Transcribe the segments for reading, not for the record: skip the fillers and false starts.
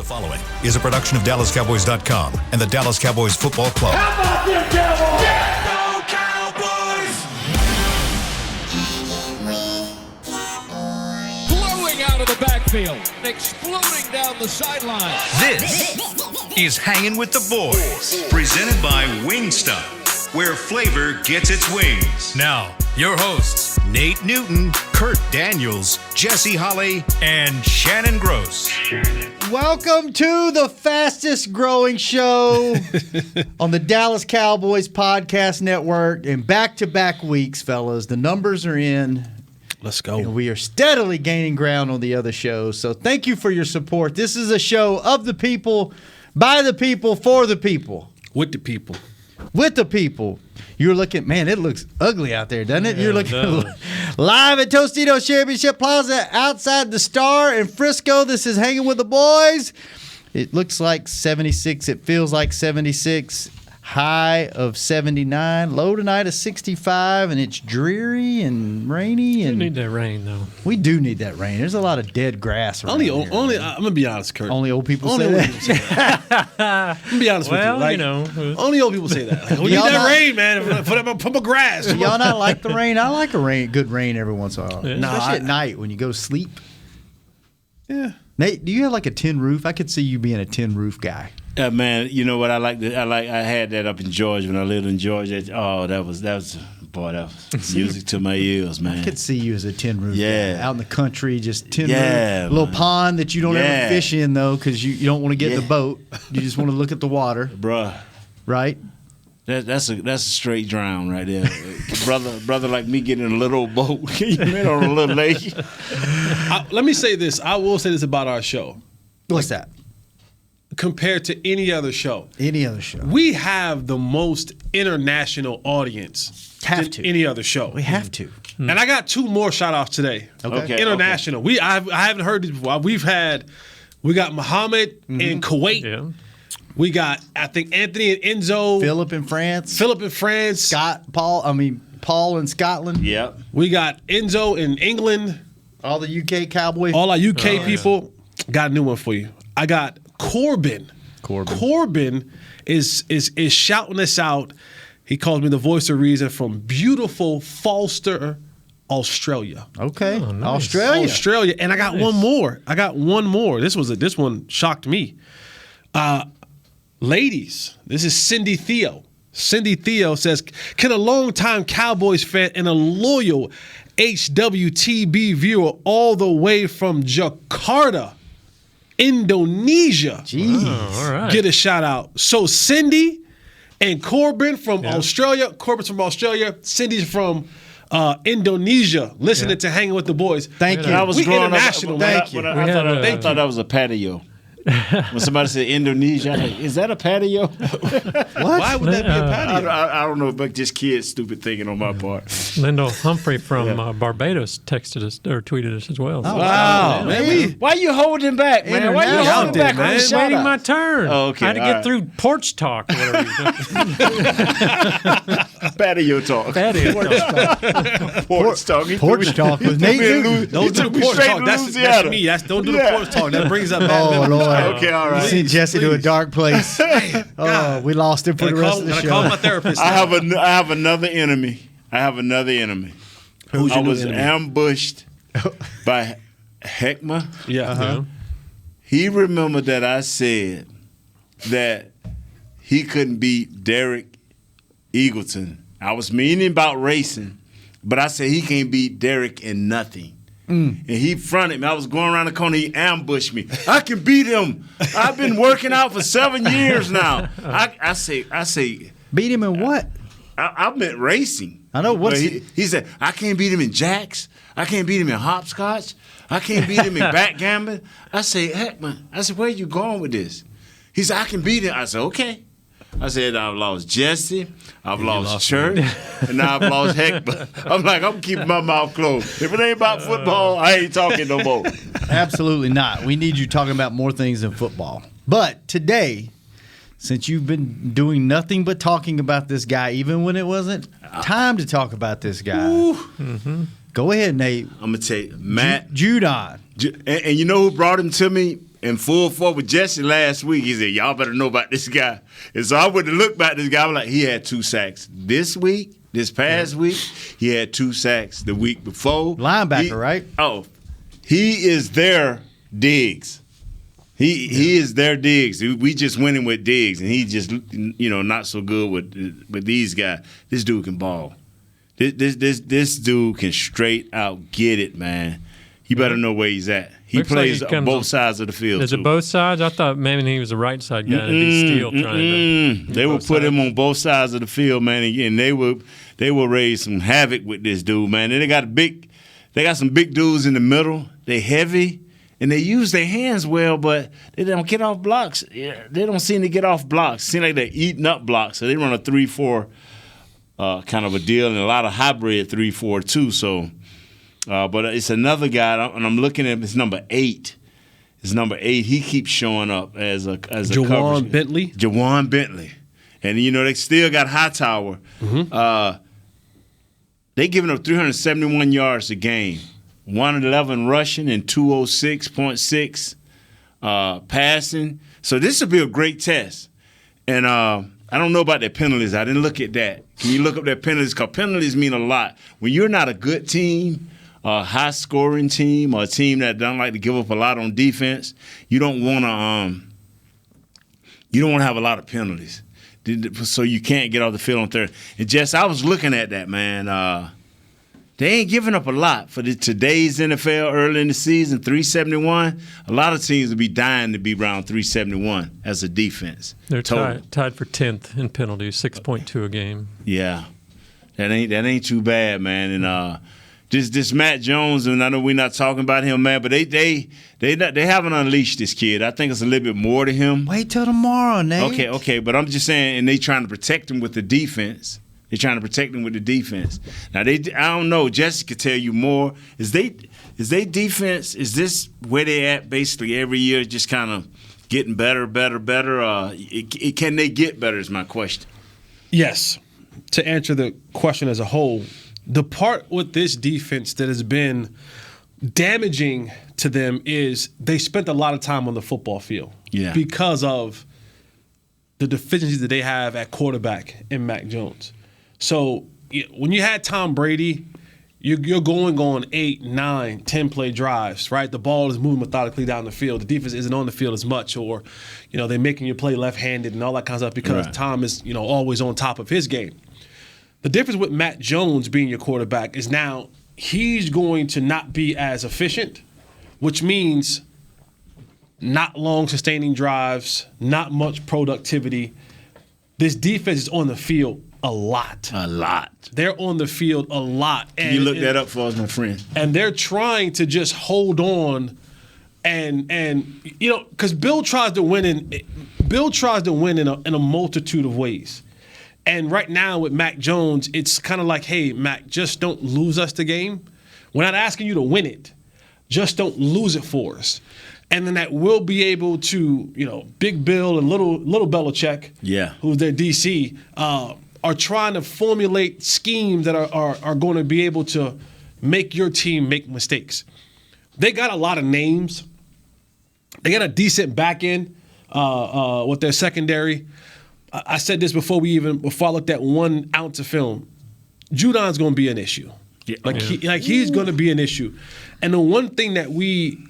following is a production of DallasCowboys.com and the Dallas Cowboys Football Club. How about them Cowboys? Yeah, go Cowboys! Blowing out of the backfield, exploding down the sideline. This is Hangin' with the Boys, presented by Wingstop, where flavor gets its wings. Now, your hosts, Nate Newton, Kurt Daniels, Jesse Holley, and Shannon Gross. Welcome to the fastest growing show on the Dallas Cowboys Podcast Network. And back-to-back weeks, fellas, the numbers are in. Let's go. And we are steadily gaining ground on the other shows. So thank you for your support. This is a show of the people, by the people, for the people. With the people. With the people. You're looking, man, it looks ugly out there, doesn't it? You're looking live at Tostitos Championship Plaza outside the Star in Frisco. This is Hanging with the Boys. It looks like 76. It feels like 76. High of 79. Low tonight of 65. And it's dreary and rainy. And We need that rain, though. we do need that rain. There's a lot of dead grass around here. I'm going to be honest, Kurt. Only old people Only say old that. people say that. I'm going to be honest with you. Well, Like, you know. Only old people say that. Like, we need Y'all that not- rain, man. Put my grass. Y'all not like the rain? I like good rain every once in a while. Yeah. Especially Nah, at night when you go to sleep. Yeah. Nate, do you have like a tin roof? I could see you being a tin roof guy. Man, you know what I like? I had that up in Georgia when I lived in Georgia. Oh, that was music to my ears, man. I could see you as a tin roof Yeah. guy. Out in the country, just tin Yeah, roof. A little man. pond that you don't ever Yeah. fish in, though, because you don't want to get in the Yeah. boat. You just want to look at the water, Bruh, right? that's a straight drown right there. brother like me getting in a little old boat. You been on a little lake. Let me say this. I will say this about our show. What's that? Compared to any other show, Any other show. we have the most international audience Have than to. any other show. We have to. And I got two more shout-outs today. Okay. International. I haven't heard this before. We got Muhammad in Kuwait. Yeah. We got, I think, Anthony and Enzo. Philip in France. Philip in France. Paul in Scotland. Yep. We got Enzo in England. All the UK Cowboy. All our UK people. Got a new one for you. I got Corbin. Corbin is shouting us out. He calls me the voice of reason from beautiful Falster, Australia. Okay. Oh, nice. Australia. And I got one more. This one shocked me. Ladies, this is Cindy Theo. Cindy Theo says, can a longtime Cowboys fan and a loyal HWTB viewer all the way from Jakarta, Indonesia, All right. get a shout out? So Cindy and Corbin from Australia. Corbin's from Australia. Cindy's from Indonesia. Listening to Hanging with the Boys. Thank you. I was We growing international. up. Thank you. I thought that was a patio. When somebody said Indonesia, I'm like, is that a patio? Why would that be a patio? I don't know, but just kids stupid thinking on my part. Lindell Humphrey from Barbados texted us or tweeted us as well. Wow, man. Why you holding back, man? Why you International. holding back on the Man. shout Waiting my out? turn. Oh, okay, I had to all get right. through porch talk. Or whatever Patio talk. Porch talk. Porch talk with Nate Newton. Don't do the porch talk. That's me. Don't do the porch talk. That brings up bad Oh, memories. Lord. Okay, all right. You sent Jesse to a dark place. Oh, we lost him for the rest of the Gotta call my show. therapist. I have another enemy. Who's I your new was enemy? ambushed by Heckma. Yeah. He remembered that I said that he couldn't beat Derek Eagleton. I was meaning about racing, but I said he can't beat Derek in nothing. And he fronted me. I was going around the corner. He ambushed me. I can beat him. I've been working out for 7 years now. I say, Beat him in what? I meant racing. I know. But he said, I can't beat him in jacks. I can't beat him in hopscotch. I can't beat him in backgammon. I say, heck, man. I said, where are you going with this? He said, I can beat him. I said, okay. I said, I've lost Jesse, I've lost Church, and now I've lost Heckma. I'm like, I'm keeping my mouth closed. If it ain't about football, I ain't talking no more. Absolutely not. We need you talking about more things than football. But today, since you've been doing nothing but talking about this guy, even when it wasn't time to talk about this guy, go ahead, Nate. I'm going to tell you, Matt. Judon. And you know who brought him to me? in full force with Jesse last week. He said, y'all better know about this guy. And so I went to look back at this guy. I was like, he had 2 sacks this week. This past week, he had 2 sacks the week before. Linebacker, right? Oh, he is their Diggs. He is their Diggs. We just winning with Diggs, and he just not so good with these guys. This dude can ball. This dude can straight out get it, man. You better know where he's at. He plays on both sides of the field. Is it both sides? I thought maybe he was a right side guy. They will put him on both sides of the field, man. And they will raise some havoc with this dude, man. And they got some big dudes in the middle. They heavy. And they use their hands well, but they don't get off blocks. Yeah, they don't seem to get off blocks. Seem like they're eating up blocks. So they run a 3-4 kind of a deal, and a lot of hybrid 3-4 too. So, but it's another guy, and I'm looking at his number 8. His number 8. He keeps showing up as a Jawan Bentley. Jawan Bentley, and they still got Hightower. Mm-hmm. They giving up 371 yards a game. 111 rushing and 206.6 passing. So this will be a great test. And I don't know about their penalties. I didn't look at that. Can you look up their penalties? Because penalties mean a lot. When you're not a good team, a high-scoring team, or a team that don't like to give up a lot on defense, you don't want to have a lot of penalties. So you can't get off the field on third. And Jess, I was looking at that, man. They ain't giving up a lot for today's NFL early in the season, 371. A lot of teams would be dying to be around 371 as a defense. They're tied for 10th in penalties, 6.2 a game. Yeah, that ain't too bad, man. And this Matt Jones, and I know we're not talking about him, man, but they haven't unleashed this kid. I think it's a little bit more to him. Wait till tomorrow, Nate. Okay, but I'm just saying, and they trying to protect him with the defense. They're trying to protect them with the defense. Now, I don't know. Jesse could tell you more. Is they defense, is this where they at basically every year, just kind of getting better? Can they get better is my question. Yes. To answer the question as a whole, the part with this defense that has been damaging to them is they spent a lot of time on the football field because of the deficiencies that they have at quarterback in Mac Jones. So when you had Tom Brady, you're going on 8, 9, 10-play drives, right? The ball is moving methodically down the field. The defense isn't on the field as much, or they're making you play left-handed and all that kind of stuff because Tom is always on top of his game. The difference with Matt Jones being your quarterback is now he's going to not be as efficient, which means not long sustaining drives, not much productivity. This defense is on the field a lot. They're on the field a lot. Can you look that up for us, my friend? And they're trying to just hold on and because Bill tries to win in a multitude of ways. And right now with Mac Jones, it's kind of like, hey, Mac, just don't lose us the game. We're not asking you to win it. Just don't lose it for us. And then that will be able to, Big Bill and Little Belichick, who's their DC, are trying to formulate schemes that are going to be able to make your team make mistakes. They got a lot of names. They got a decent back end with their secondary. I said this before I looked at 1 ounce of film. Judon's going to be an issue. He's going to be an issue. And the one thing that we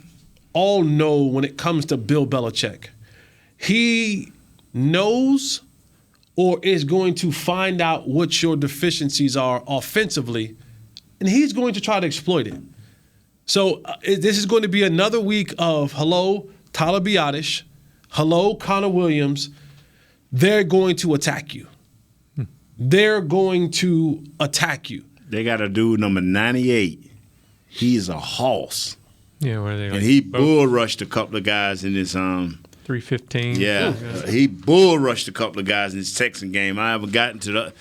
all know when it comes to Bill Belichick, he knows or is going to find out what your deficiencies are offensively, and he's going to try to exploit it. So this is going to be another week of hello, Tyler Biadasz, hello, Connor Williams. They're going to attack you. They're going to attack you. They got a dude number 98. He's a horse. Yeah, where are they? And he bull rushed a couple of guys in this 315. Yeah, he bull rushed a couple of guys in this Texan game. I haven't gotten to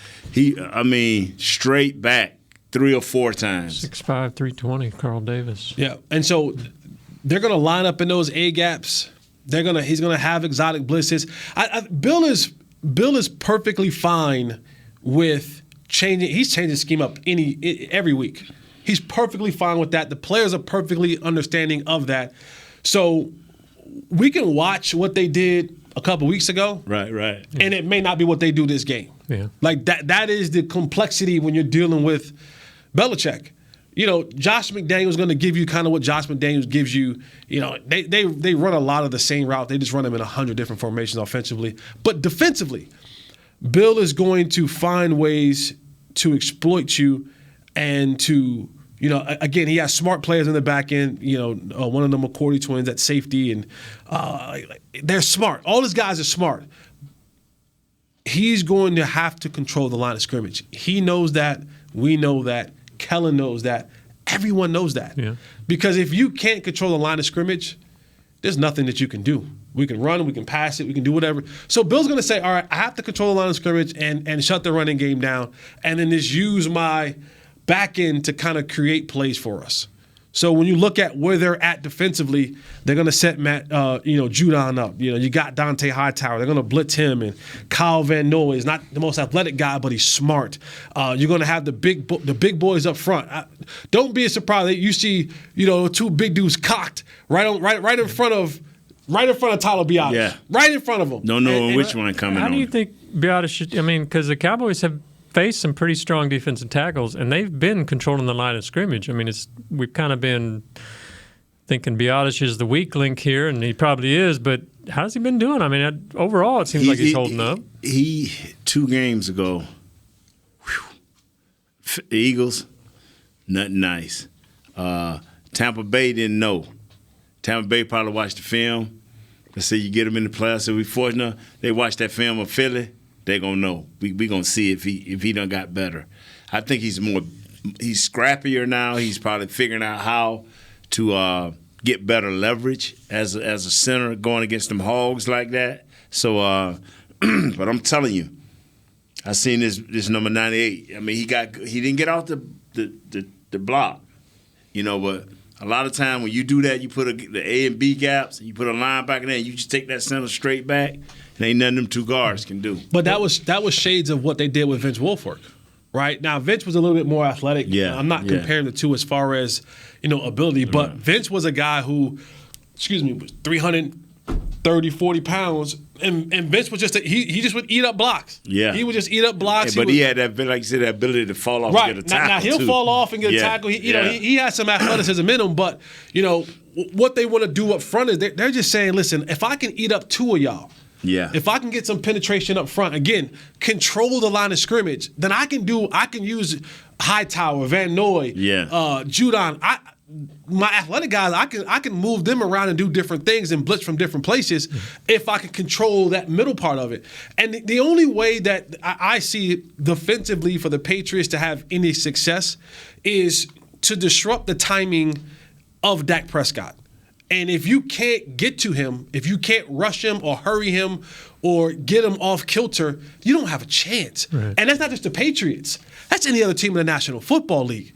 straight back 3 or 4 times. 6'5", 320, Carl Davis. Yeah, and so they're going to line up in those A gaps. He's gonna have exotic blitzes. Bill is perfectly fine with changing. He's changing the scheme up every week. He's perfectly fine with that. The players are perfectly understanding of that. So we can watch what they did a couple weeks ago. Right. And it may not be what they do this game. Yeah. Like that is the complexity when you're dealing with Belichick. Josh McDaniels is going to give you kind of what Josh McDaniels gives you. They run a lot of the same route. They just run them in 100 different formations offensively. But defensively, Bill is going to find ways to exploit you and to, again, he has smart players in the back end. One of the McCourty twins at safety, and they're smart. All these guys are smart. He's going to have to control the line of scrimmage. He knows that. We know that. Kellen knows that. Everyone knows that. Yeah. Because if you can't control the line of scrimmage, there's nothing that you can do. We can run, we can pass it, we can do whatever. So Bill's going to say, all right, I have to control the line of scrimmage and shut the running game down, and then just use my back end to kind of create plays for us. So when you look at where they're at defensively, they're going to set Judon up. You got Dante Hightower. They're going to blitz him, and Kyle Van Noy is not the most athletic guy, but he's smart. You're going to have the big boys up front. Don't be surprised that you see two big dudes cocked right in front of Tyler Biadasz. Yeah. Right in front of him. Don't know which one coming on. How do you think Biadasz should? Because the Cowboys have faced some pretty strong defensive tackles, and they've been controlling the line of scrimmage. We've kind of been thinking Biadasz is the weak link here, and he probably is, but how's he been doing? Overall, it seems like he's holding up. He 2 games ago, Eagles, nothing nice. Tampa Bay didn't know. Tampa Bay probably watched the film. Let's say you get them in the playoffs. So we fortunate they watched that film of Philly. They're gonna know. We gonna see if he done got better. I think he's scrappier now. He's probably figuring out how to get better leverage as a center going against them hogs like that. So, but I'm telling you, I seen this number 98. He didn't get off the block, but a lot of time when you do that, you put the A and B gaps, and you put a linebacker there, and you just take that center straight back. And ain't nothing them 2 guards can do. But that was shades of what they did with Vince Wilfork, right? Now Vince was a little bit more athletic. Yeah, I'm not comparing the two as far as ability, but Vince was a guy who, was 330, 40 pounds, and Vince was he just would eat up blocks. Yeah, he would just eat up blocks. But he had that, like you said, that ability to fall off and get a tackle. Now he'll fall off and get a tackle. He has some athleticism in him, but what they want to do up front is they're just saying, listen, if I can eat up 2 of y'all. Yeah. If I can get some penetration up front, again, control the line of scrimmage, then I can use Hightower, Van Noy, Judon. My athletic guys, I can move them around and do different things and blitz from different places if I can control that middle part of it. And the only way that I see defensively for the Patriots to have any success is to disrupt the timing of Dak Prescott. And if you can't get to him, if you can't rush him or hurry him or get him off kilter, you don't have a chance. Right. And that's not just the Patriots. That's any other team in the National Football League.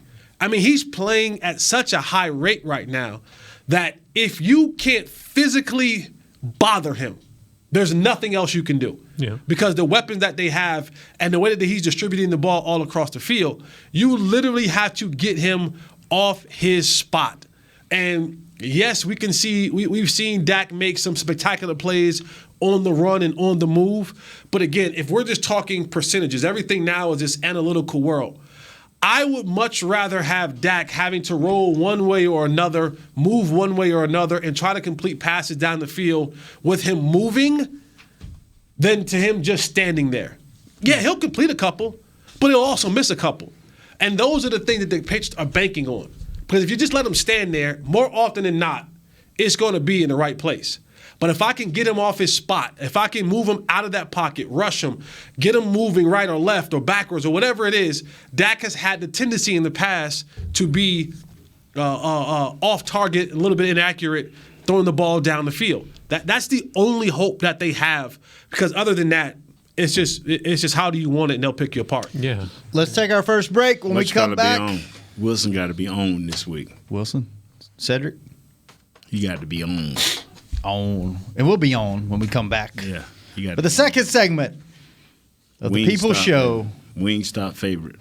He's playing at such a high rate right now that if you can't physically bother him, there's nothing else you can do. Yeah. Because the weapons that they have and the way that he's distributing the ball all across the field, you literally have to get him off his spot. And yes, we can see we've seen Dak make some spectacular plays on the run and on the move. But again, if we're just talking percentages, everything now is this analytical world. I would much rather have Dak having to roll one way or another, move one way or another, and try to complete passes down the field with him moving than to him just standing there. Yeah, he'll complete a couple, but he'll also miss a couple. And those are the things that the Patriots are banking on. Because if you just let him stand there, more often than not, it's going to be in the right place. But if I can get him off his spot, if I can move him out of that pocket, rush him, get him moving right or left or backwards or whatever it is, Dak has had the tendency in the past to be off target, a little bit inaccurate, throwing the ball down the field. That's the only hope that they have, because other than that, it's just how do you want it, and they'll pick you apart. Yeah. Let's take our first break. When we come back, Wilson got to be on this week. Wilson, Cedric, he got to be on. And we'll be on when we come back. Yeah, you got. For the second segment of the People Show, Wingstop favorite.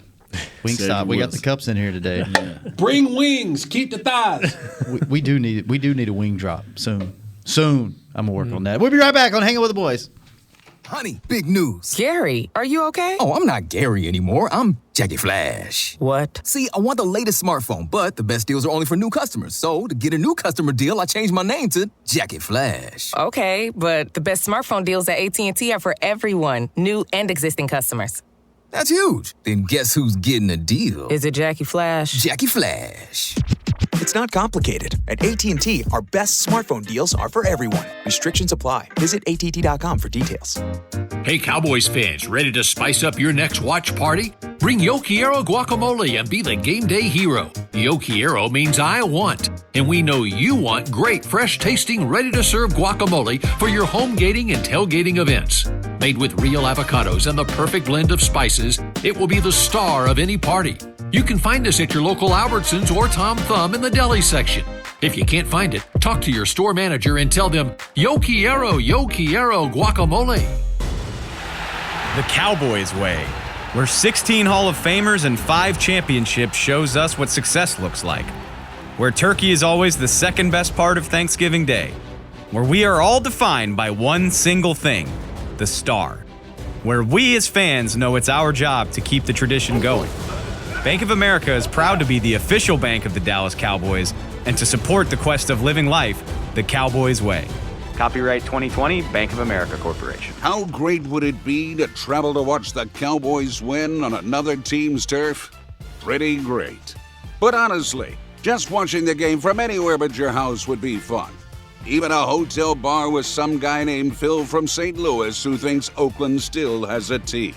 Wingstop. We got the cups in here today. Yeah. Bring wings. Keep the thighs. we do need a wing drop soon. Soon. I'm going to work on that. We'll be right back on Hanging with the Boys. Honey, big news. Gary, are you okay? Oh, I'm not Gary anymore. I'm Jackie Flash. What? See, I want the latest smartphone, but the best deals are only for new customers. So, to get a new customer deal, I changed my name to Jackie Flash. Okay, but the best smartphone deals at AT&T are for everyone, new and existing customers. That's huge. Then guess who's getting a deal? Is it Jackie Flash? Jackie Flash. It's not complicated. At AT&T, our best smartphone deals are for everyone. Restrictions apply. Visit att.com for details. Hey, Cowboys fans, ready to spice up your next watch party? Bring Yo Quiero guacamole and be the game day hero. Yo Quiero means I want, and we know you want great, fresh-tasting, ready-to-serve guacamole for your home gating and tailgating events. Made with real avocados and the perfect blend of spices, it will be the star of any party. You can find us at your local Albertsons or Tom Thumb in the deli section. If you can't find it, talk to your store manager and tell them, Yo Quiero guacamole. The Cowboys way, where 16 Hall of Famers and 5 championships shows us what success looks like. Where turkey is always the second best part of Thanksgiving Day. Where we are all defined by one single thing, the star. Where we as fans know it's our job to keep the tradition going. Bank of America is proud to be the official bank of the Dallas Cowboys and to support the quest of living life the Cowboys way. Copyright 2020, Bank of America Corporation. How great would it be to travel to watch the Cowboys win on another team's turf? Pretty great. But honestly, just watching the game from anywhere but your house would be fun. Even a hotel bar with some guy named Phil from St. Louis who thinks Oakland still has a team.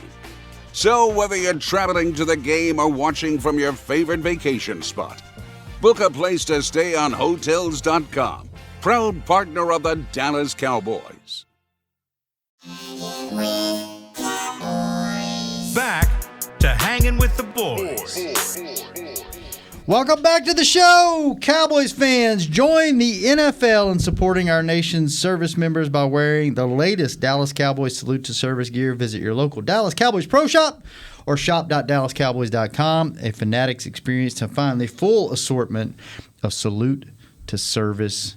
So whether you're traveling to the game or watching from your favorite vacation spot, book a place to stay on Hotels.com. Proud partner of the Dallas Cowboys. Back to Hanging with the Boys. Welcome back to the show, Cowboys fans. Join the NFL in supporting our nation's service members by wearing the latest Dallas Cowboys Salute to Service gear. Visit your local Dallas Cowboys Pro Shop or shop.dallascowboys.com. A Fanatics experience to find the full assortment of Salute to Service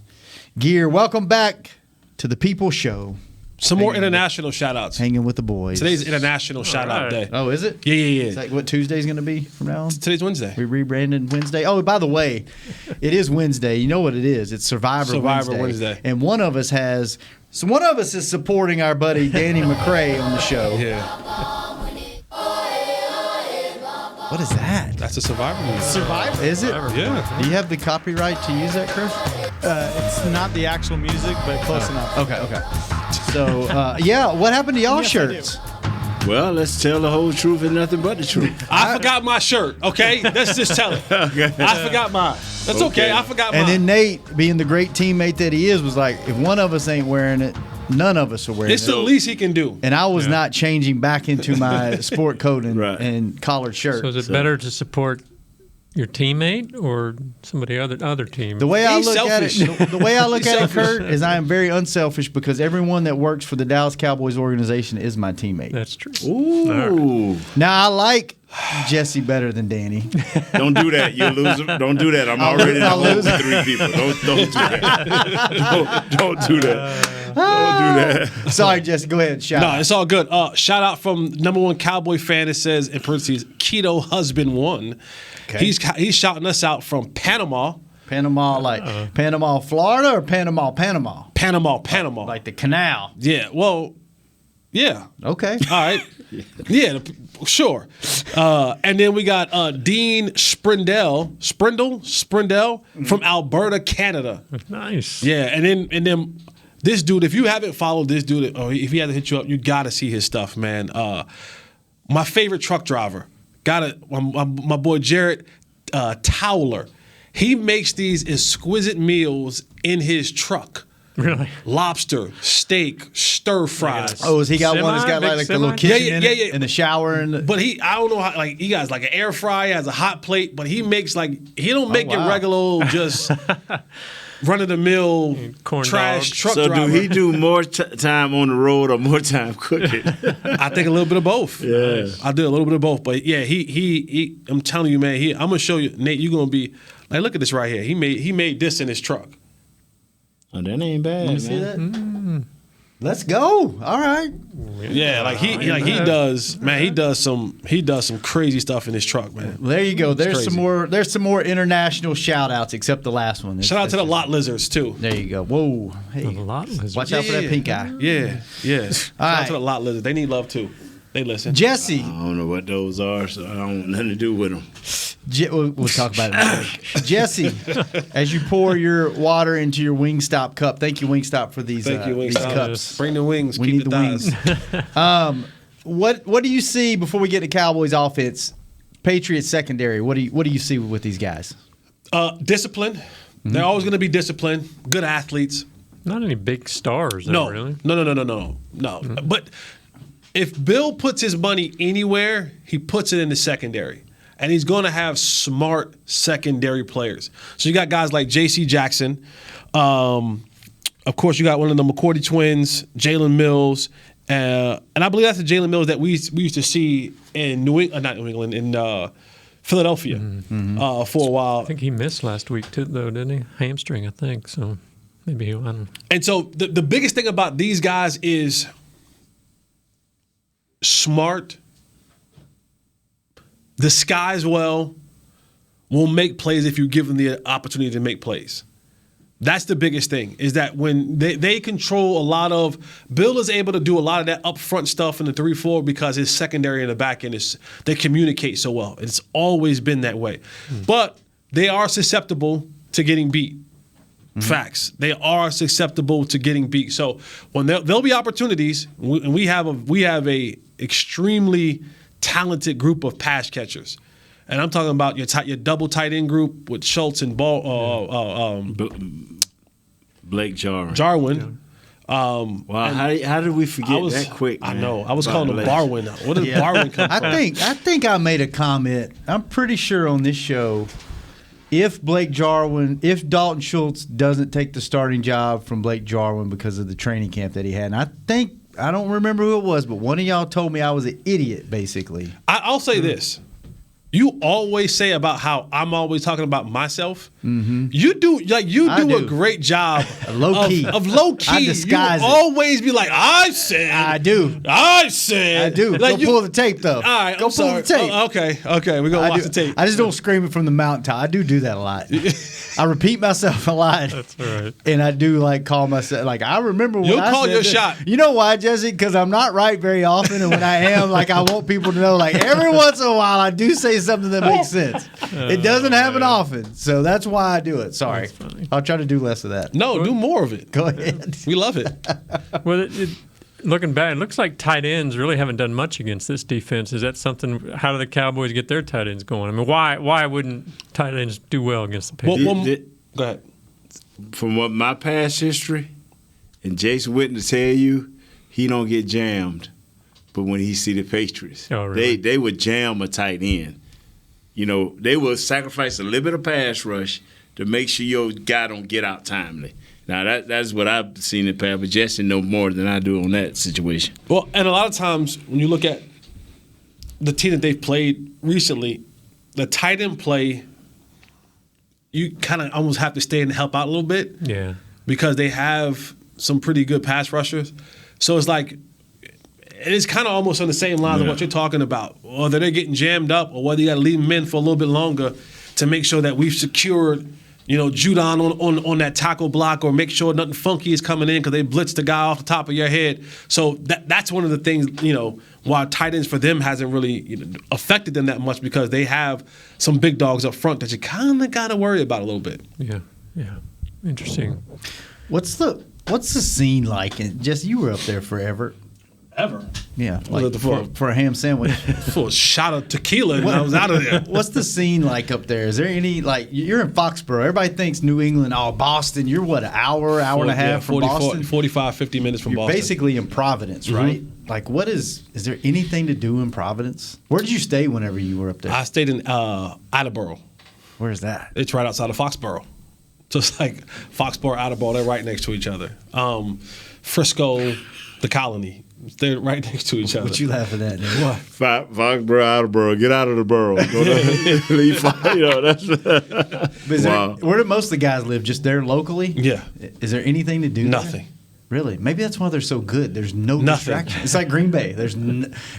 gear. Welcome back to the People Show. Some more international shout-outs. Hanging with the Boys. Today's International Shout-Out Day. Oh, is it? Yeah. Is that what Tuesday's going to be from now on? Today's Wednesday. We rebranded Wednesday. Oh, by the way, it is Wednesday. You know what it is. It's Survivor Wednesday. And one of us is supporting our buddy Danny McCray on the show. Yeah. What is that? That's a Survivor movie. Survivor? Is it? Yeah. Do you have the copyright to use that, Chris? It's not the actual music, but close enough. Okay. So, what happened to y'all shirts? Well, let's tell the whole truth and nothing but the truth. I forgot my shirt, okay? Let's just tell it. Okay. I forgot mine. That's okay. I forgot mine. And then Nate, being the great teammate that he is, was like, if one of us ain't wearing it, none of us are wearing it. It's the least he can do. And I was not changing back into my sport coat and collared shirt. So is it better to support your teammate or somebody other team? The way I look at it, Kurt, is I am very unselfish because everyone that works for the Dallas Cowboys organization is my teammate. That's true. Ooh. Right. Now I like Jesse better than Danny. Don't do that. You'll lose. Don't do that. I'm already in a hole with 3 people. Don't do that. Don't do that. Don't do that. Sorry, Jesse. Go ahead. Shout out. No, it's all good. Shout out from #1 Cowboy fan. It says in parentheses, Keto Husband 1. Okay. He's shouting us out from Panama. Panama, Panama, Florida, or Panama? Panama. Like the canal. Yeah. Well. Yeah. Okay. All right. Yeah. Sure. And then we got Dean Sprindell from Alberta, Canada. Nice. Yeah. And then this dude, if you haven't followed this dude, or if he hasn't hit you up, you got to see his stuff, man. My favorite truck driver, my boy Jarrett Towler. He makes these exquisite meals in his truck. Really? Lobster, steak, stir fries. Oh, has he got one that's got like the little kitchen in it, in the shower? But I don't know how, he got like an air fryer, has a hot plate, but he makes he don't make it regular old just run-of-the-mill trash truck driver. So do he do more time on the road or more time cooking? I think a little bit of both. Yeah. I do a little bit of both. But yeah, he I'm telling you, man, I'm going to show you, Nate, you're going to be, look at this right here. He made this in his truck. Oh, that ain't bad, Let me see that. Let's go. All right. Yeah, like he does, man. He does some crazy stuff in his truck, man. There you go. There's crazy. some more. There's some more international shout outs, except the last one. Shout out to the lot lizards too. There you go. Whoa. Hey. The lot lizards. Watch out for that pink eye. Yeah. Shout out to the lot lizards. They need love too. They listen. Jesse. I don't know what those are, so I don't want nothing to do with them. We'll talk about it in a break. Jesse, as you pour your water into your Wingstop cup, thank you, Wingstop, for these, Thank you, these Wingstop. cups. Bring the wings. We Keep need the wings. What do you see before we get to Cowboys offense? Patriots secondary. What do you see with these guys? Discipline. Mm-hmm. They're always going to be disciplined. Good athletes. Not any big stars, though, No, really. No. Mm-hmm. But if Bill puts his money anywhere, he puts it in the secondary. And he's going to have smart secondary players. So you got guys like J.C. Jackson. Of course, you got one of the McCourty twins, Jalen Mills. And I believe that's the Jalen Mills that we used to see in in Philadelphia for a while. I think he missed last week, too, though, didn't he? Hamstring, I think. So maybe I don't know. And so the biggest thing about these guys is smart, disguise well, will make plays if you give them the opportunity to make plays. That's the biggest thing, is that when they control a lot of – Bill is able to do a lot of that upfront stuff in the 3-4 because his secondary and the back end, they communicate so well. It's always been that way. But they are susceptible to getting beat. Facts. They are susceptible to getting beat. So when there'll be opportunities, and we have a extremely talented group of pass catchers. And I'm talking about your double tight end group with Schultz and Blake Jarwin. Wow, how did we forget that quick? Man? I know. I was calling him Barwin. What does Barwin come from? I think I made a comment. I'm pretty sure on this show, if Dalton Schultz doesn't take the starting job from Blake Jarwin because of the training camp that he had, and I don't remember who it was, but one of y'all told me I was an idiot, basically. I'll say this. You always say about how I'm always talking about myself. Mm-hmm. You do a great job low key. Of low key. I disguise you always be like, I said. I do. I said. I do. Like Go pull the tape, though. All right, Go pull the tape. Okay. We're going to watch the tape. I just don't scream it from the mountaintop. I do that a lot. I repeat myself a lot. That's all right. And I do call myself, I remember when You'll I call said your that. shot. You know why, Jesse? Because I'm not right very often. And when I am, I want people to know, every once in a while, I do say something that makes sense. It doesn't happen often. So that's why I do it. Sorry. I'll try to do less of that. No, do more of it. Go ahead. We love it. Well, looking back, it looks like tight ends really haven't done much against this defense. Is that something? How do the Cowboys get their tight ends going? I mean, why wouldn't tight ends do well against the Patriots? Go ahead. From what my past history, and Jason Witten to tell you, he don't get jammed. But when he see the Patriots, really? they would jam a tight end. They will sacrifice a little bit of pass rush to make sure your guy don't get out timely. Now, that's what I've seen in the past, but Jesse know more than I do on that situation. Well, and a lot of times when you look at the team that they've played recently, the tight end play, you kind of almost have to stay and help out a little bit. Yeah. Because they have some pretty good pass rushers. So it's it is kind of almost on the same lines of what you're talking about. Whether they're getting jammed up or whether you got to leave them in for a little bit longer to make sure that we've secured, Judon on that tackle block, or make sure nothing funky is coming in because they blitzed the guy off the top of your head. So that's one of the things, why tight ends for them hasn't really affected them that much, because they have some big dogs up front that you kind of got to worry about a little bit. Yeah. Interesting. What's the scene like? And Jesse, you were up there forever. Ever. Yeah, for a ham sandwich. For a shot of tequila, and I was out of there. What's the scene like up there? Is there any, you're in Foxborough. Everybody thinks New England, Boston. You're what, an hour and a half from Boston? 45, 50 minutes from Boston. You're basically in Providence, right? What is there anything to do in Providence? Where did you stay whenever you were up there? I stayed in Attleboro. Where's that? It's right outside of Foxborough. Just like Foxborough, Attleboro, they're right next to each other. Frisco, the Colony, they're right next to each other. What you laughing at, man? What? Foxborough, Attleboro, get out of the borough. Go that's where do most of the guys live? Just there locally? Yeah. Is there anything to do there? Nothing. Really? Maybe that's why they're so good. There's no distraction. It's like Green Bay.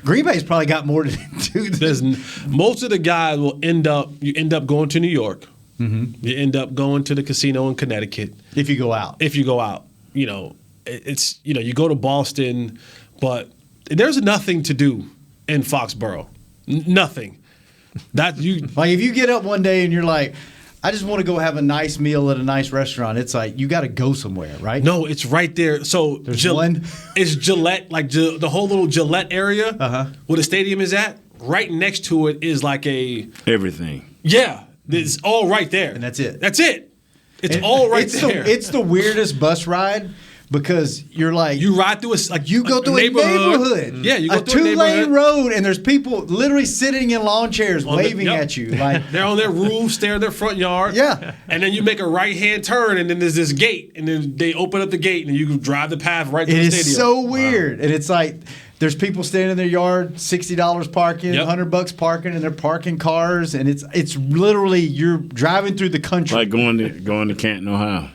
Green Bay's probably got more to do. Most of the guys will end up going to New York. Mm-hmm. You end up going to the casino in Connecticut. If you go out. You know, it's, you know, you go to Boston, but there's nothing to do in Foxborough. Nothing. Like if you get up one day and you're like, I just want to go have a nice meal at a nice restaurant. It's like you got to go somewhere, right? No, it's right there. So there's one. It's Gillette, like the whole little Gillette area where the stadium is at. Right next to it is like everything. Yeah, it's all right there, and that's it. That's it. It's all right there. It's the weirdest bus ride. Because you're like you ride through you go through a neighborhood. Yeah, you go through a 2-lane road, and there's people literally sitting in lawn chairs waving at you. Like they're on their roofs, they're in their front yard. Yeah, and then you make a right hand turn, and then there's this gate, and then they open up the gate, and you drive the path right to the stadium. It is so weird, and it's like there's people standing in their yard, $60 parking, $100 parking, and they're parking cars, and it's literally you're driving through the country, like going to Canton, Ohio.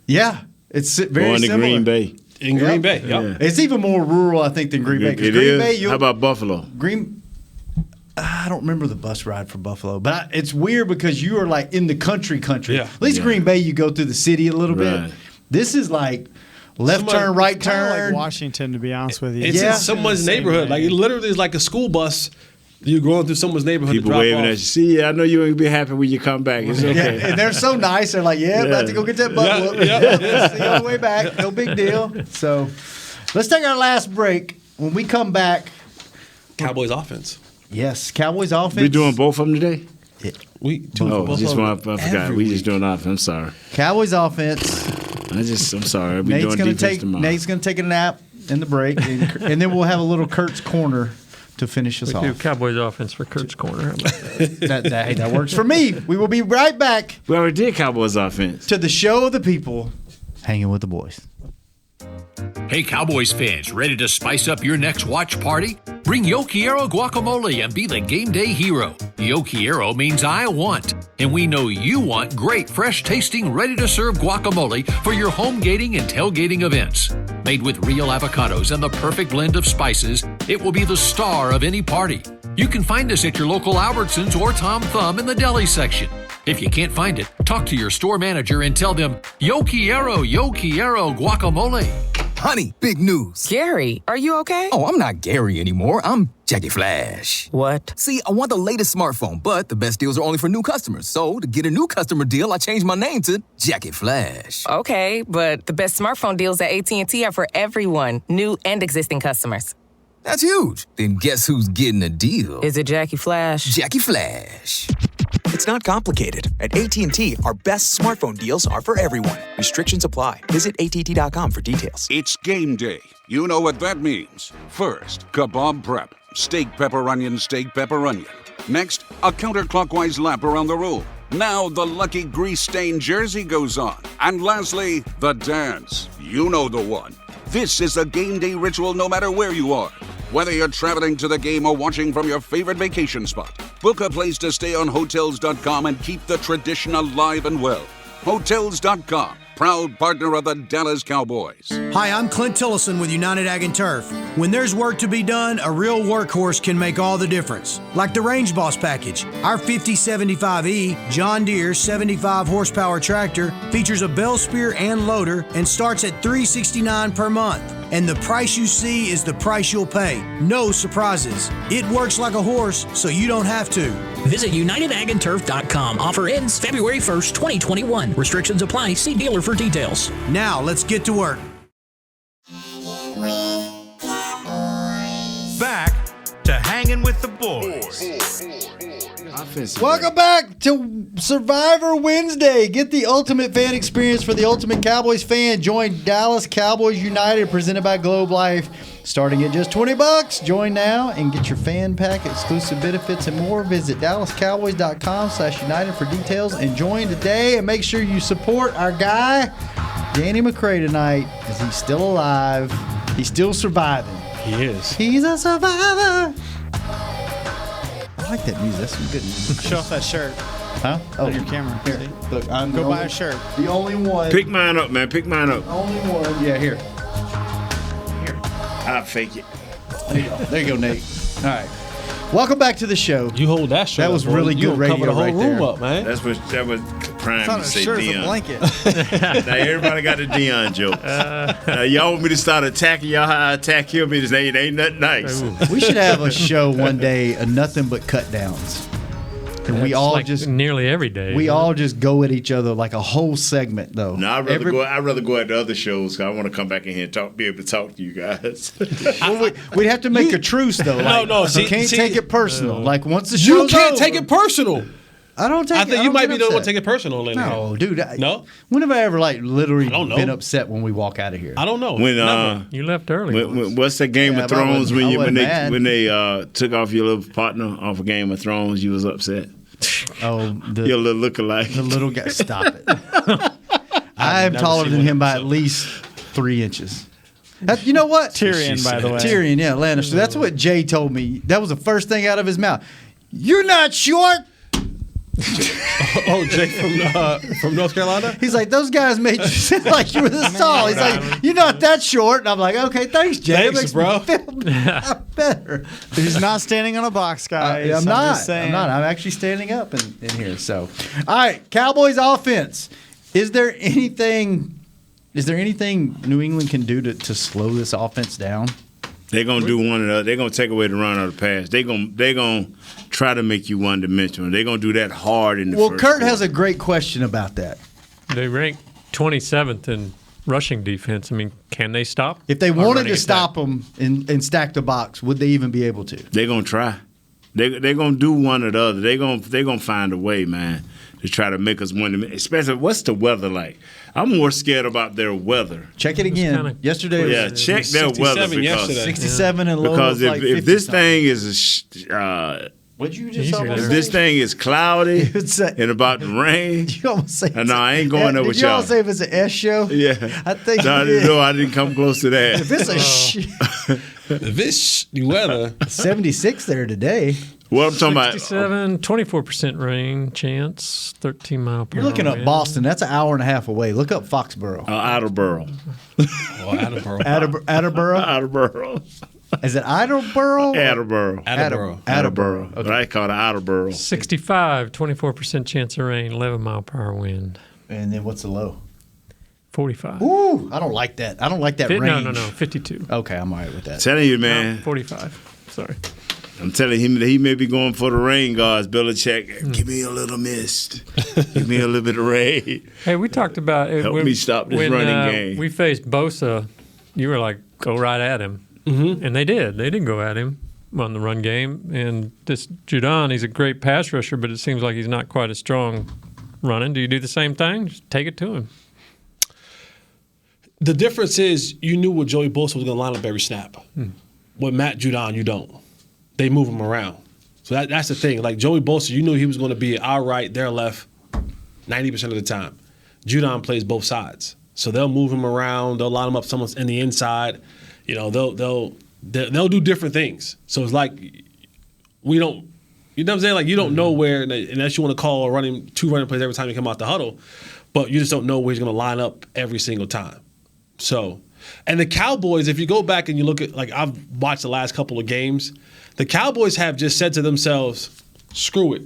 Yeah. It's very going to similar. Green Bay. In Green Bay, yeah. It's even more rural, I think, than Green Bay. It Green is. Bay, How about Buffalo? I don't remember the bus ride for Buffalo, but it's weird because you are like in the country. Yeah. At least Green Bay, you go through the city a little bit. This is like left turn, right turn. Like Washington, to be honest with you. It's in someone's neighborhood. Like it literally is like a school bus. You're going through someone's neighborhood. People to drop waving off. at you. See, I know you ain't be happy when you come back. It's okay. Yeah, and they're so nice. They're like, about to go get that butt whoop. See you on the way back. No big deal. So let's take our last break. When we come back, Cowboys offense. Yes, Cowboys offense. We doing both of them today? Just one. I forgot. We just doing offense. I'm sorry. Cowboys offense. I'm sorry. We Nate's doing gonna defense tomorrow. Nate's going to take a nap in the break, and then we'll have a little Kurt's Corner to finish us off. We do Cowboys offense for Kurt's Corner. How about that? that works for me. We will be right back. We already did Cowboys offense. To the show of the people, Hanging with the Boys. Hey, Cowboys fans, ready to spice up your next watch party? Bring Yo Quiero guacamole and be the game day hero. Yo Quiero means I want, and we know you want great, fresh-tasting, ready-to-serve guacamole for your home gating and tailgating events. Made with real avocados and the perfect blend of spices, it will be the star of any party. You can find us at your local Albertsons or Tom Thumb in the deli section. If you can't find it, talk to your store manager and tell them, Yo Quiero guacamole. Honey, big news. Gary, are you okay? Oh, I'm not Gary anymore. I'm Jackie Flash. What? See, I want the latest smartphone, but the best deals are only for new customers. So, to get a new customer deal, I changed my name to Jackie Flash. Okay, but the best smartphone deals at AT&T are for everyone, new and existing customers. That's huge. Then guess who's getting a deal? Is it Jackie Flash? Jackie Flash. It's not complicated. At AT&T, our best smartphone deals are for everyone. Restrictions apply. Visit att.com for details. It's game day. You know what that means. First, kebab prep. Steak, pepper, onion, steak, pepper, onion. Next, a counterclockwise lap around the room. Now the lucky grease-stained jersey goes on. And lastly, the dance. You know the one. This is a game day ritual no matter where you are. Whether you're traveling to the game or watching from your favorite vacation spot, book a place to stay on Hotels.com and keep the tradition alive and well. Hotels.com, proud partner of the Dallas Cowboys. Hi, I'm Clint Tillison with United Ag and Turf. When there's work to be done, a real workhorse can make all the difference. Like the Range Boss package. Our 5075E John Deere 75 horsepower tractor features a bell spear and loader and starts at $369 per month. And the price you see is the price you'll pay. No surprises. It works like a horse, so you don't have to. Visit UnitedAgAndTurf.com. Offer ends February 1st, 2021. Restrictions apply. See dealer for details. Now, let's get to work. Back to Hanging with the Boys. Welcome back to Survivor Wednesday. Get the ultimate fan experience for the ultimate Cowboys fan. Join Dallas Cowboys United, presented by Globe Life. Starting at just $20. Join now and get your fan pack, exclusive benefits, and more. Visit DallasCowboys.com/United for details and join today. And make sure you support our guy, Danny McCray, tonight, as he's still alive. He's still surviving. He is. He's a survivor. I like that music. That's some good music. Show off that shirt. Huh? Oh, On your camera. Here, look, I'm Go buy a shirt. The only one. Pick mine up, man. Pick mine up. Only one. Yeah, here. I'll fake it. There you go. There you go, Nate. All right. Welcome back to the show. You hold that shirt. That was up, really you good cover radio the whole right room there. up, man. That was prime Thought to a say shirt is a Dion. blanket. Now everybody got the Dion joke. Y'all want me to start attacking y'all how I attack him? It ain't nothing nice. We should have a show one day of nothing but cut downs. And we That's all like just nearly every day. we all just go at each other like a whole segment though. No, I'd rather go at the other shows because I want to come back in here and be able to talk to you guys. Well, we'd have to make a truce though. Like, No, you can't take it personal. Like once the You show's can't over, take it personal. I don't take. I think you don't might get be the one to upset. take it personal. Lately. No, dude. No? When have I ever literally don't know. been upset when we walk out of here? I don't know. When You left early. what's that Game Yeah, of but I Thrones wasn't- I wasn't mad. when they took off your little partner off of Game of Thrones, you was upset. Oh, Your little lookalike. the little guy. Stop it. I am never taller seen than one him by at episode. least 3 inches. You know what? Tyrion, by the way. Tyrion, yeah, Lannister. That's what Jay told me. That was the first thing out of his mouth. You're not short. Oh, Jake from North Carolina? He's like, those guys made you sound like you were this tall. He's like, you're not that short. And I'm like, okay, thanks, Jay. It Thanks, makes bro. me feel better. He's not standing on a box, guys. I'm not. just saying. I'm not. I'm actually standing up in here. So, all right, Cowboys offense. Is there anything New England can do to slow this offense down? They're gonna do one or the other. They're gonna take away the run or the pass. They're gonna try to make you one dimensional. They're gonna do that hard in the Well, first Kurt quarter. has a great question about that. They rank 27th in rushing defense. I mean, can they stop? If they our wanted running to stop them and stack the box, would they even be able to? They're gonna try. They're gonna do one or the other. They're gonna find a way, man, to try to make us win. Especially, what's the weather like? I'm more scared about their weather. Check it again. kinda- Yesterday, Yeah, was check their weather 67 because yesterday. 67 and low. because of like if this 50-something. thing is What'd you just Easier almost there. if say? this thing is cloudy Would say- and about to rain, You almost say no, I ain't going there with Did you all y'all. say if it's an S show? Yeah, I think no, you did. no, I didn't come close to that. If it's a This weather. 76 there today, What I'm talking about? 67, 24% rain chance, 13 mile per you're looking hour up wind. Boston. That's an hour and a half away. Look up Foxborough. Attleboro. Attleboro? Attleboro. Is it Attleboro? Attleboro. Attleboro. But I call it Attleboro. 65, 24% chance of rain, 11 mile per hour wind, And then what's the low? 45. Ooh, I don't like that. I don't like that range. No, 52. Okay, I'm all right with that. Telling you, man. 45. Sorry. I'm telling him that he may be going for the rain guards. Belichick, give me a little mist. Give me a little bit of rain. Hey, we talked about it. Help me stop this when, running game. We faced Bosa. You were like, go right at him. Mm-hmm. And they did. They did go at him on the run game. And this Judon, he's a great pass rusher, but it seems like he's not quite as strong running. Do you do the same thing? Just take it to him. The difference is you knew what Joey Bosa was going to line up every snap. With Matt Judon, you don't. They move him around. So that's the thing. Like Joey Bosa, you knew he was going to be our right, their left 90% of the time. Judon plays both sides. So they'll move him around. They'll line him up someone's in the inside. You know, they'll do different things. So it's like we don't, you know what I'm saying? Like you don't know where, unless you want to call two running plays every time you come out the huddle, but you just don't know where he's going to line up every single time. So, and the Cowboys, if you go back and you look at, like I've watched the last couple of games, the Cowboys have just said to themselves, screw it.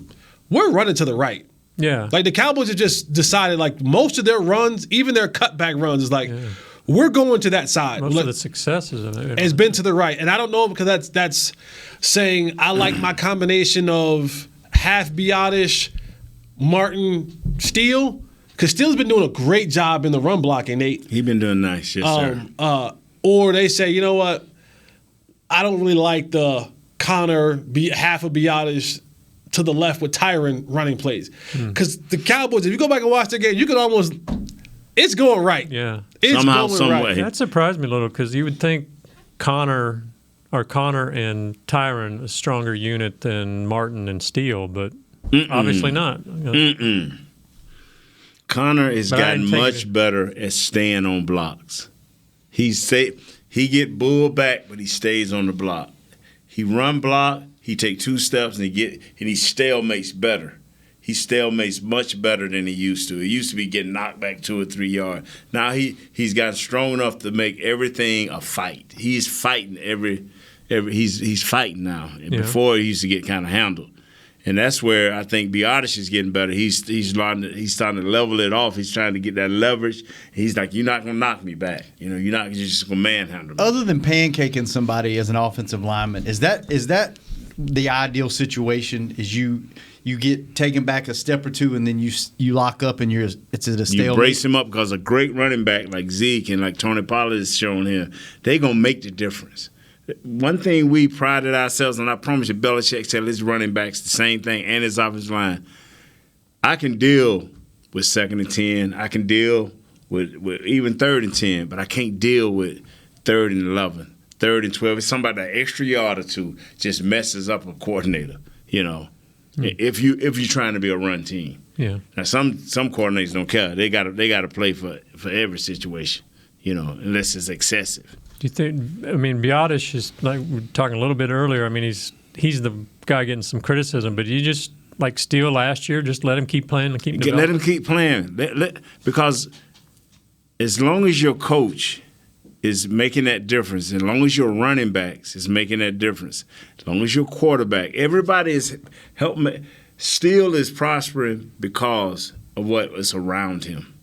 We're running to the right. Yeah. Like the Cowboys have just decided, like most of their runs, even their cutback runs, is like, we're going to that side. Most of the successes of it. Has been to the right. And I don't know, because that's saying I like my combination of half Biadasz, Martin, Steele. Because Steele's been doing a great job in the run blocking, Nate. He been doing nice, yes, sir. Or they say, you know what? I don't really like the Connor, half of Biadasz to the left with Tyron running plays. Because the Cowboys, if you go back and watch the game, you can almost – it's going right. Yeah. It's Somehow, going some right. way. That surprised me a little because you would think Connor and Tyron a stronger unit than Martin and Steele, but obviously not. Connor has gotten much better at staying on blocks. He get bull back, but he stays on the block. He run block, he take 2 steps, and he stalemates better. He stalemates much better than he used to. He used to be getting knocked back 2 or 3 yards. Now he's gotten strong enough to make everything a fight. He's fighting he's fighting now. And before he used to get kind of handled. And that's where I think Biadasz is getting better. He's starting to level it off. He's trying to get that leverage. He's like, you're not going to knock me back. You're just going to manhandle me. Other than pancaking somebody as an offensive lineman, is that the ideal situation? Is you get taken back a step or two and then you lock up and it's at a stalemate? You brace him up because a great running back like Zeke and like Tony Pollard is shown here, they're going to make the difference. One thing we prided ourselves on, I promise you, Belichick said his running backs the same thing and his offensive line. I can deal with 2nd and 10. I can deal with even 3rd and 10, but I can't deal with 3rd and 11, 3rd and 12. It's somebody that extra yard or 2 just messes up a coordinator, if you're trying to be a run team. Yeah. Now some coordinators don't care. They got to play for every situation, unless it's excessive. Do you think? I mean, Biadasz is like we were talking a little bit earlier. I mean, he's the guy getting some criticism, but you just like Steele last year, just let him keep playing and keep developing. Let him keep playing, because as long as your coach is making that difference, as long as your running backs is making that difference, as long as your quarterback, everybody is helping. Steele is prospering because of what is around him.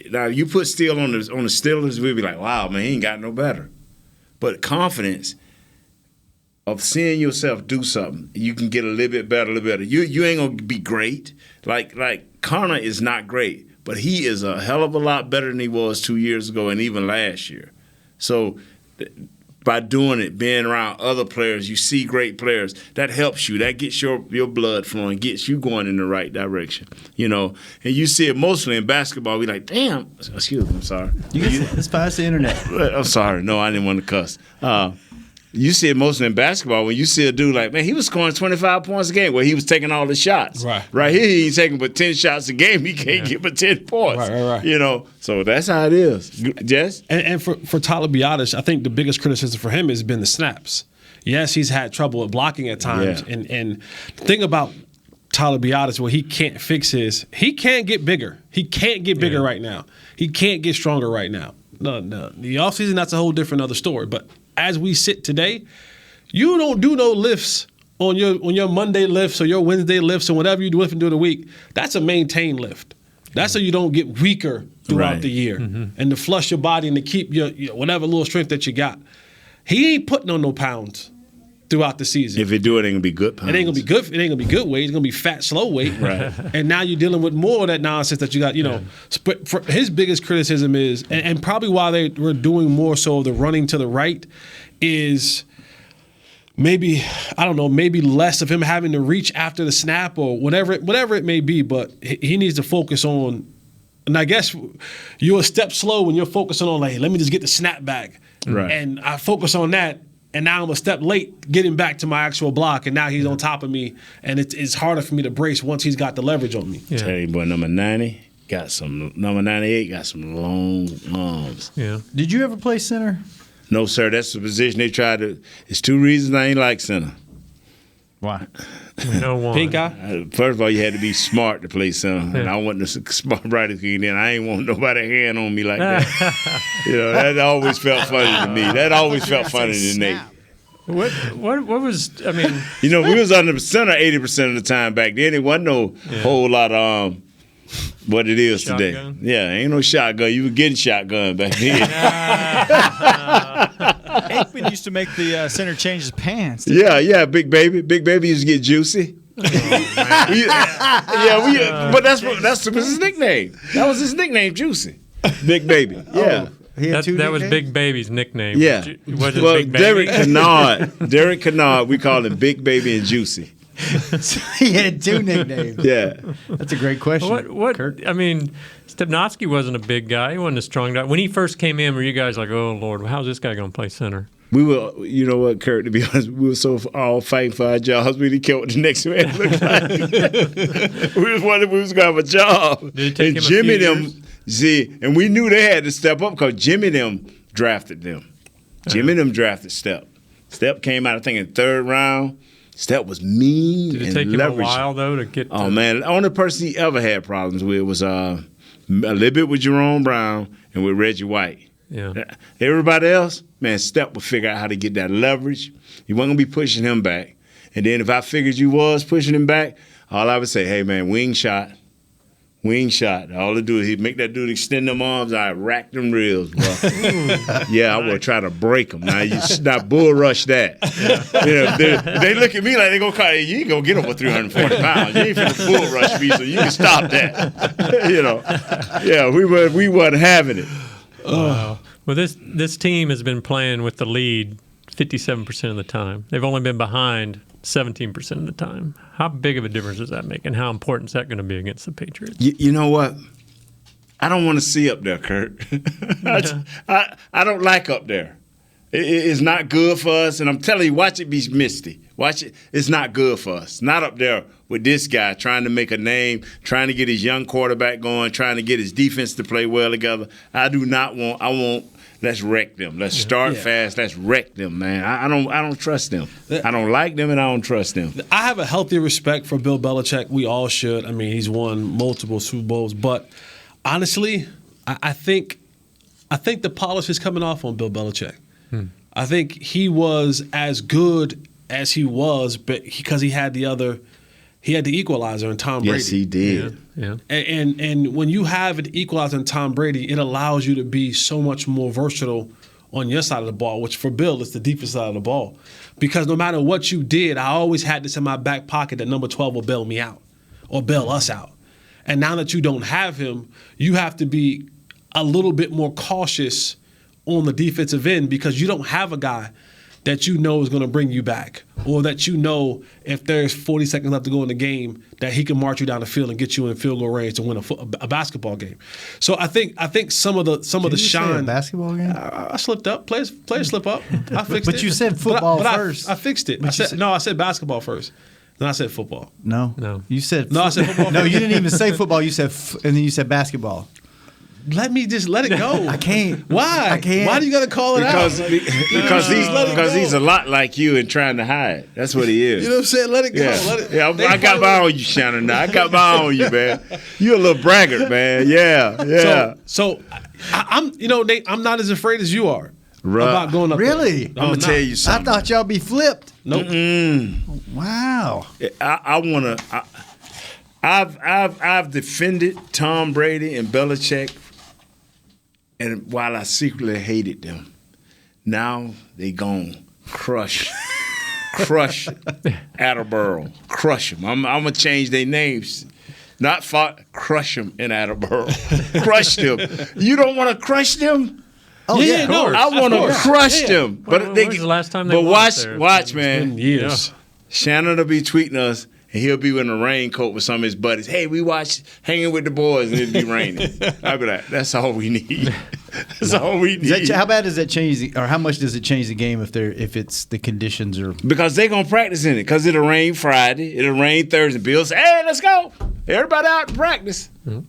Now you put Steele on the Steelers, we'd be like, wow, man, he ain't got no better. But confidence of seeing yourself do something, you can get a little bit better, You ain't gonna be great. Like Connor is not great, but he is a hell of a lot better than he was 2 years ago and even last year. So by doing it, being around other players, you see great players, that helps you. That gets your blood flowing, gets you going in the right direction, And you see it mostly in basketball. We like, damn, excuse me, I'm sorry. It's past the internet. I'm sorry. No, I didn't want to cuss. You see it mostly in basketball when you see a dude like, man, he was scoring 25 points a game where he was taking all the shots. Right here, he ain't taking but 10 shots a game. He can't get but 10 points. Right. So that's how it is. Jess? And for Tyler Biadasz, I think the biggest criticism for him has been the snaps. Yes, he's had trouble with blocking at times. Yeah. And the thing about Tyler Biadasz, what he can't fix is he can't get bigger. He can't get bigger right now. He can't get stronger right now. No. The offseason, that's a whole different other story. But as we sit today, you don't do no lifts on your Monday lifts or your Wednesday lifts or whatever you do lifting during the week. That's a maintained lift. That's so you don't get weaker throughout the year and to flush your body and to keep your whatever little strength that you got. He ain't putting on no pounds throughout the season. If it do, it ain't gonna be good pounds. It ain't gonna be good. It ain't gonna be good weight. It's gonna be fat, slow weight. Right. And now you're dealing with more of that nonsense that you got. But for his biggest criticism is, and probably why they were doing more so of the running to the right, is maybe less of him having to reach after the snap or whatever it may be. But he needs to focus on. And I guess you're a step slow when you're focusing on let me just get the snap back. Right. And I focus on that. And now I'm a step late getting back to my actual block, and now he's on top of me, and it's harder for me to brace once he's got the leverage on me. Yeah. Tell you, boy, number 98 got some long arms. Yeah. Did you ever play center? No, sir. That's the position they tried to. It's 2 reasons I ain't like center. Why? No one. Pink eye? First of all, you had to be smart to play center, and I wasn't a smart writer. Then I ain't want nobody hand on me like that. That always felt funny to me. That always felt funny to Nate. What was? I mean, we was under center 80% of the time back then. It wasn't no whole lot of what it is shotgun? Today. Yeah, ain't no shotgun. You were getting shotgun back then. Aikman used to make the center change his pants. Yeah, Big Baby. Big Baby used to get juicy. But that's his nickname. That was his nickname, Juicy. Big Baby. Yeah. That was Big Baby's nickname. Yeah. Was it Big Baby? Derek Kennard, we call him Big Baby and Juicy. So he had 2 nicknames. Yeah. That's a great question. What? Kurt. I mean, Stepnoski wasn't a big guy. He wasn't a strong guy. When he first came in, were you guys like, oh, Lord, how's this guy going to play center? We were, you know what, Kurt, to be honest, we were so all fighting for our jobs, we didn't care what the next man looked like. We was wondering if we was going to have a job. Did it take him Jimmy a few them, see, and we knew they had to step up because Jimmy them drafted them. Jimmy them drafted Step. Step came out, I think, in 3rd round. Step was mean Did it and take him a leveraged. while, though, to get Oh, man, the only person he ever had problems with was a little bit with Jerome Brown and with Reggie White. Yeah. Everybody else, man, Step would figure out how to get that leverage. You wasn't going to be pushing him back. And then if I figured you was pushing him back, all I would say, hey, man, wing shot. All it do is he'd make that dude extend them arms. I rack them ribs, bro. Yeah, I would try to break them. Now, you not bull rush that. You know, they look at me like they go, you ain't going to get over 340 pounds. You ain't finna bull rush me, so you can stop that. You know, yeah, we wasn't having it. Wow. Well, this team has been playing with the lead 57% of the time. They've only been behind 17% of the time. How big of a difference does that make, and how important is that going to be against the Patriots? You know what? I don't want to see up there, Kurt. I don't like up there. It's not good for us, and I'm telling you, watch it be misty. Watch it. It's not good for us. Not up there with this guy trying to make a name, trying to get his young quarterback going, trying to get his defense to play well together. I want. Let's wreck them. Let's start fast. Let's wreck them, man. I don't trust them. I don't like them, and I don't trust them. I have a healthy respect for Bill Belichick. We all should. I mean, he's won multiple Super Bowls, but honestly, I think the polish is coming off on Bill Belichick. I think he was as good as he was, but because he had the equalizer in Tom Brady. Yes, he did. Yeah. And when you have an equalizer in Tom Brady, it allows you to be so much more versatile on your side of the ball, which for Bill is the defensive side of the ball. Because no matter what you did, I always had this in my back pocket that number 12 will bail me out or bail us out. And now that you don't have him, you have to be a little bit more cautious on the defensive end because you don't have a guy that you know is going to bring you back, or that you know if there's 40 seconds left to go in the game that he can march you down the field and get you in field goal range to win a basketball game. So I think some of the shine. Say a basketball game? I slipped up. Players slip up. I fixed it. But you said football first. I fixed it. I said basketball first. Then I said football. No. You said I said football. No, you didn't even say football. You said and then you said basketball. Let me just let it go. I can't. Why? I can't. Why do you got to call it out? Because he's a lot like you and trying to hide. That's what he is. You know what I'm saying? Let it go. Yeah, I got my eye on you, Shannon. Now I got my eye on you, man. You a little braggart, man. Yeah. So I'm, Nate, I'm not as afraid as you are about going up really? there. I'm gonna tell you something. I thought y'all be flipped. Nope. Wow. I've defended Tom Brady and Belichick, and while I secretly hated them, now they gone crush Attleboro, crush them. I'm gonna change their names. Not fought, crush them in Attleboro. Crush them. You don't want to crush them? Oh yeah, no. I want to crush them. But when was the last time they But won there? watch, man. Been years. Yeah. Shannon will be tweeting us, and he'll be in a raincoat with some of his buddies. Hey, we watched Hanging with the Boys, and it'll be raining. I'll be like, that's all we need. That's all we need. How bad does that change, or how much does it change the game if it's the conditions are? Because they're going to practice in it. Because it'll rain Friday. It'll rain Thursday. Bill say, hey, let's go. Everybody out to practice. Mm-hmm.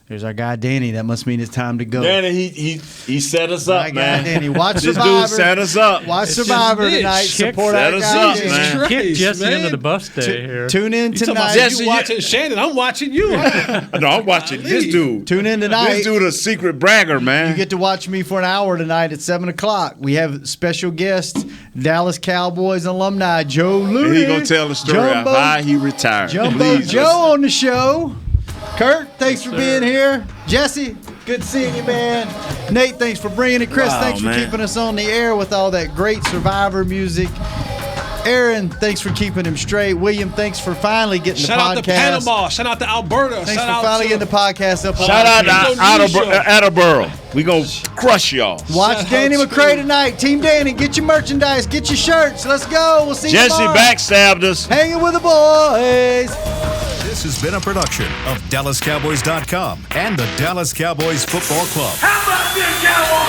There's our guy Danny. That must mean it's time to go. Danny, he set us up, man. Danny, watch this Survivor. Dude set us up. Watch Survivor tonight. Support our guy Danny. Man. Kick Jesse into the bus day here. Tune in tonight. Jesse, you watching Shannon? I'm watching you. No, I'm watching this dude. Tune in tonight. This dude a secret bragger, man. You get to watch me for an hour tonight at 7 o'clock. We have special guest, Dallas Cowboys alumni Joe Looney. And he gonna tell the story of how he retired. Jumbo Joe on the show. Kurt, thanks for being here. Jesse, good seeing you, man. Nate, thanks for bringing it. Chris, thanks for keeping us on the air with all that great Survivor music. Aaron, thanks for keeping him straight. William, thanks for finally getting Shout the podcast. out to Panama. Shout out to Alberta. Thanks Shout for out finally to getting the podcast up. Shout out to Attleboro. We gonna crush y'all. Watch Danny McCray tonight. Team Danny, get your merchandise, get your shirts. Let's go. We'll see you Jesse tomorrow. backstabbed us. Hanging with the boys. This has been a production of DallasCowboys.com and the Dallas Cowboys Football Club. How about this, Cowboys?